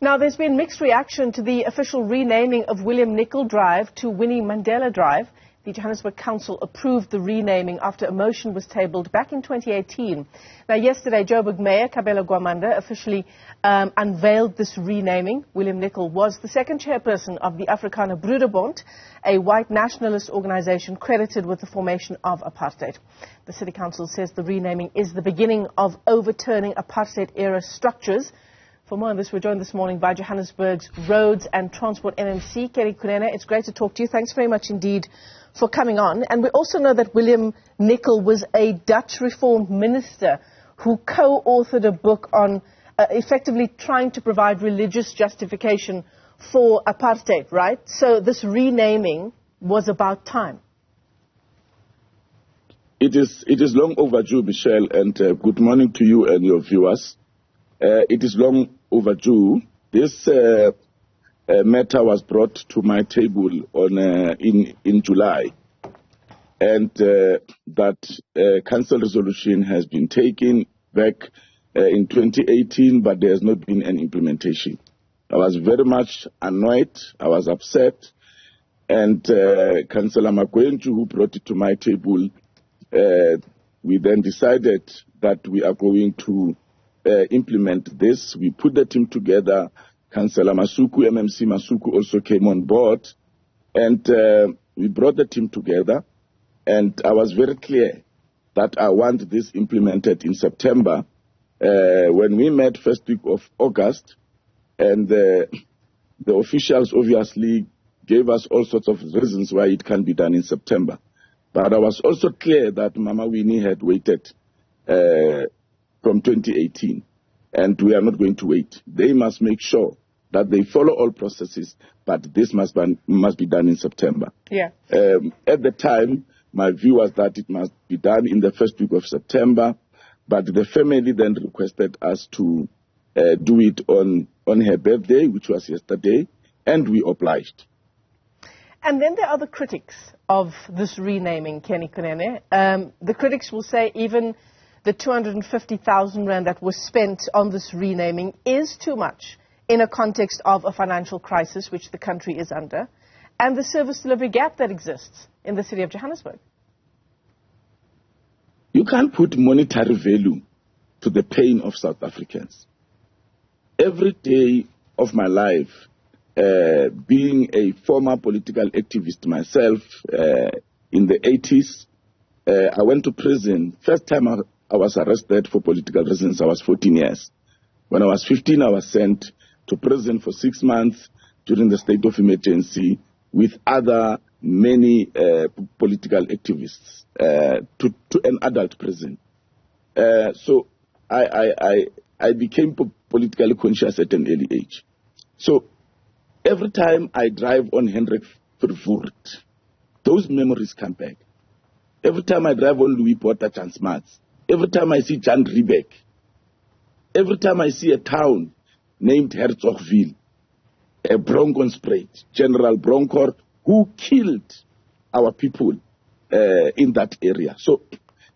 Now, there's been mixed reaction to the official renaming of William Nicol Drive to Winnie Mandela Drive. The Johannesburg Council approved the renaming after a motion was tabled back in 2018. Now, yesterday, Joburg Mayor Kabelo Gwamanda officially unveiled this renaming. William Nicol was the second chairperson of the Afrikaner Broederbond, a white nationalist organization credited with the formation of apartheid. The City Council says the renaming is the beginning of overturning apartheid-era structures. For more on this, we're joined this morning by Johannesburg's Roads and Transport NMC, Kunene. It's great to talk to you. Thanks very much indeed for coming on. And we also know that William Nicol was a Dutch reform minister who co-authored a book on effectively trying to provide religious justification for apartheid, right? So this renaming was about time. It is long overdue, Michelle, and good morning to you and your viewers. It is long overdue. This matter was brought to my table on in July, and that council resolution has been taken back in 2018, but there has not been an implementation. I was very much annoyed. I was upset, and Councillor Makwenju, who brought it to my table, we then decided that we are going to implement this. We put the team together. Councillor Masuku, MMC Masuku, also came on board, and we brought the team together. And I was very clear that I want this implemented in September. When we met first week of August, and the officials obviously gave us all sorts of reasons why it can be done in September. But I was also clear that Mama Winnie had waited from 2018, and we are not going to wait. They must make sure that they follow all processes, but this must be done in September. Yeah. At the time, my view was that it must be done in the first week of September, but the family then requested us to do it on her birthday, which was yesterday, and we obliged. And then there are the critics of this renaming, Kenny Kunene. The critics will say even the 250,000 rand that was spent on this renaming is too much in a context of a financial crisis which the country is under, and the service delivery gap that exists in the city of Johannesburg. You can't put monetary value to the pain of South Africans. Every day of my life, being a former political activist myself, in the 80s, I went to prison. First time I was arrested for political reasons, I was 14 years. When I was 15, I was sent to prison for 6 months during the state of emergency with other many political activists to an adult prison. So I became politically conscious at an early age. So every time I drive on Hendrik Vervoort, those memories come back. Every time I drive on Louis Porter Transmats, every time I see Jan Riebeck, every time I see a town named Herzogsville, a Bronkhorstspruit, General Bronkhorst, who killed our people in that area. So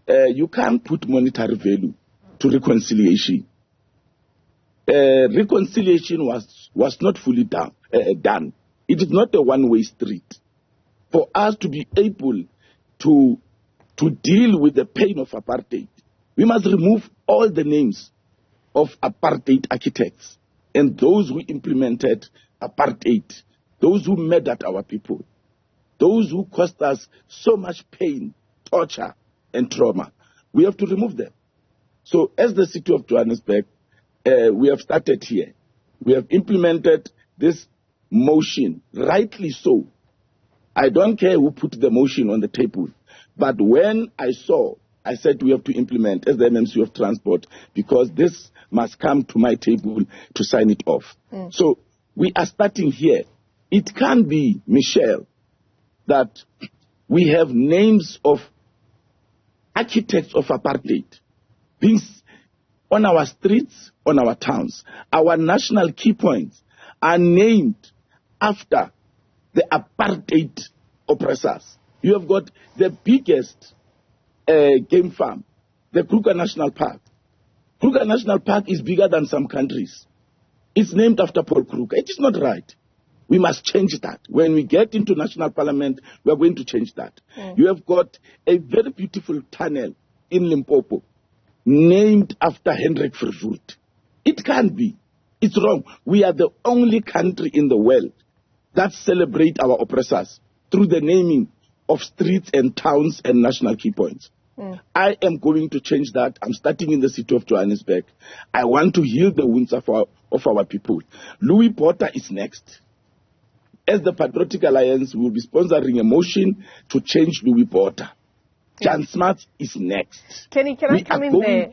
you can't put monetary value to reconciliation. Reconciliation was not fully done. It is not a one-way street. For us to be able to deal with the pain of apartheid, we must remove all the names of apartheid architects and those who implemented apartheid, those who murdered our people, those who caused us so much pain, torture, and trauma. We have to remove them. So as the city of Johannesburg, we have started here. We have implemented this motion, rightly so. I don't care who put the motion on the table. But when I said we have to implement as the MMC of Transport, because this must come to my table to sign it off. So we are starting here. It can be, Michelle, that we have names of architects of apartheid being on our streets, on our towns. Our national key points are named after the apartheid oppressors. You have got the biggest game farm, the Kruger National Park. Kruger National Park is bigger than some countries. It's named after Paul Kruger. It is not right. We must change that. When we get into national parliament, we are going to change that. You have got a very beautiful tunnel in Limpopo named after Hendrik Verwoerd. It can't be. It's wrong. We are the only country in the world that celebrate our oppressors through the naming of streets and towns and national key points. I am going to change that. I'm starting in the city of Johannesburg. I want to heal the wounds of our people. Louis Porter is next. As the Patriotic Alliance, we will be sponsoring a motion to change Louis Porter. Jan Smart is next. Kenny, can I come in there?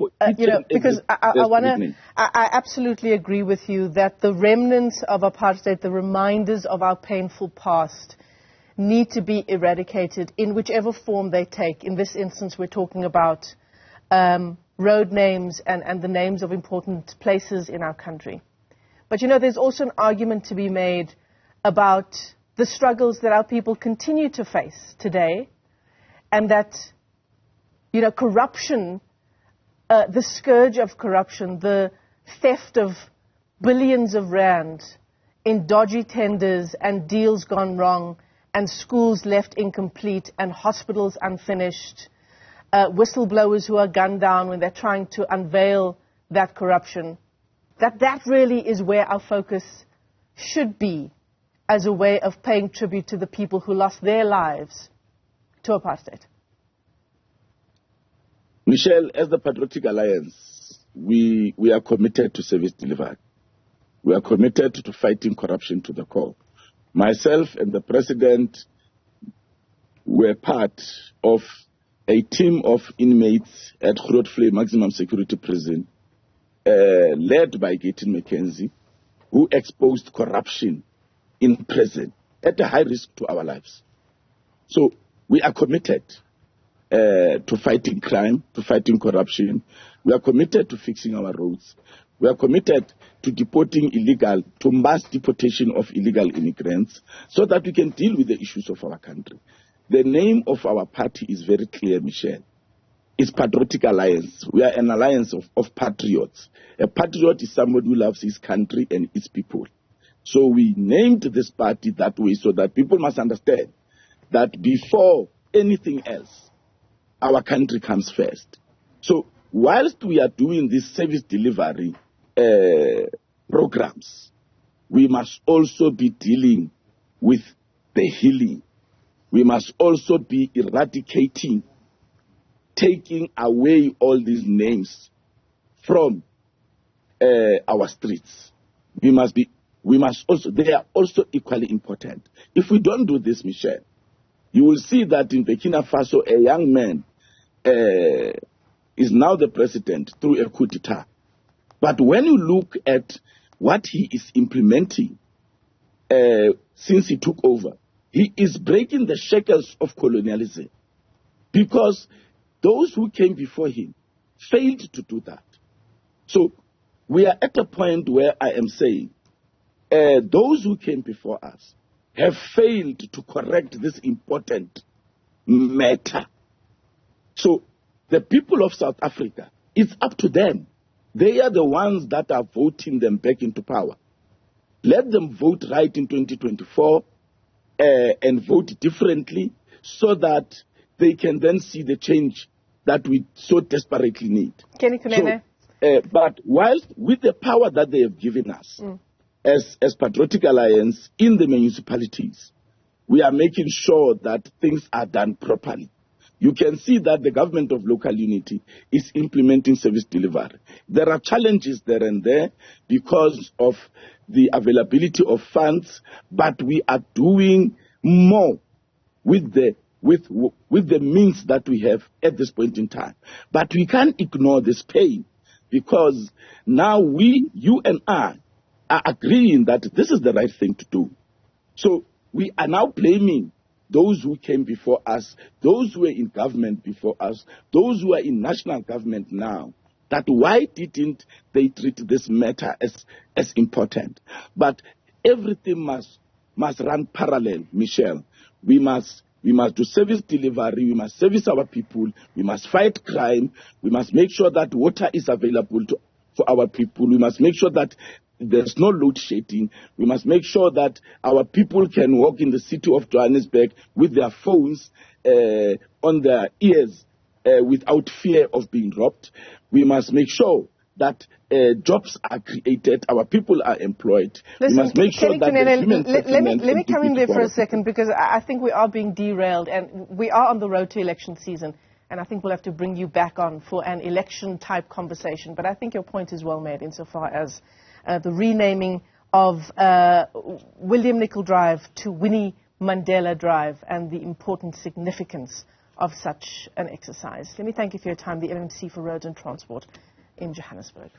Because I absolutely agree with you that the remnants of apartheid, the reminders of our painful past, need to be eradicated in whichever form they take. In this instance, we're talking about road names and the names of important places in our country. But, there's also an argument to be made about the struggles that our people continue to face today, and that, corruption, the scourge of corruption, the theft of billions of rand in dodgy tenders and deals gone wrong, and schools left incomplete, and hospitals unfinished, whistleblowers who are gunned down when they're trying to unveil that corruption, that really is where our focus should be as a way of paying tribute to the people who lost their lives to apartheid. Michelle, as the Patriotic Alliance, we are committed to service delivery. We are committed to fighting corruption to the core. Myself and the President were part of a team of inmates at Grootfontein Maximum Security Prison, led by Gaten McKenzie, who exposed corruption in prison at a high risk to our lives. So we are committed to fighting crime, to fighting corruption. We are committed to fixing our roads. We are committed to to mass deportation of illegal immigrants so that we can deal with the issues of our country. The name of our party is very clear, Michelle. It's Patriotic Alliance. We are an alliance of patriots. A patriot is somebody who loves his country and its people. So we named this party that way so that people must understand that before anything else, our country comes first. So whilst we are doing this service delivery programs, we must also be dealing with the healing. We must also be eradicating, taking away all these names from our streets. They are also equally important. If we don't do this, Michelle, you will see that in Burkina Faso, a young man is now the president through a coup d'etat. But when you look at what he is implementing since he took over, he is breaking the shackles of colonialism, because those who came before him failed to do that. So we are at a point where I am saying those who came before us have failed to correct this important matter. So the people of South Africa, it's up to them. They are the ones that are voting them back into power. Let them vote right in 2024 and vote differently so that they can then see the change that we so desperately need. Kenny Kunene. But whilst with the power that they have given us as Patriotic Alliance in the municipalities, we are making sure that things are done properly. You can see that the government of local unity is implementing service delivery. There are challenges there and there because of the availability of funds, but we are doing more with the means that we have at this point in time. But we can't ignore this pain, because now you and I are agreeing that this is the right thing to do. So we are now blaming those who came before us, those who were in government before us, those who are in national government now, that why didn't they treat this matter as important? But everything must run parallel, Michelle. We must do service delivery, we must service our people, we must fight crime, we must make sure that water is available for our people, we must make sure that there's no load shedding. We must make sure that our people can walk in the city of Johannesburg with their phones on their ears without fear of being robbed. We must make sure that jobs are created, our people are employed. Listen, we must make sure that let me come in there for a second, because I think we are being derailed, and we are on the road to election season, and I think we'll have to bring you back on for an election-type conversation. But I think your point is well made insofar as the renaming of William Nicol Drive to Winnie Mandela Drive and the important significance of such an exercise. Let me thank you for your time, the LMC for Roads and Transport in Johannesburg.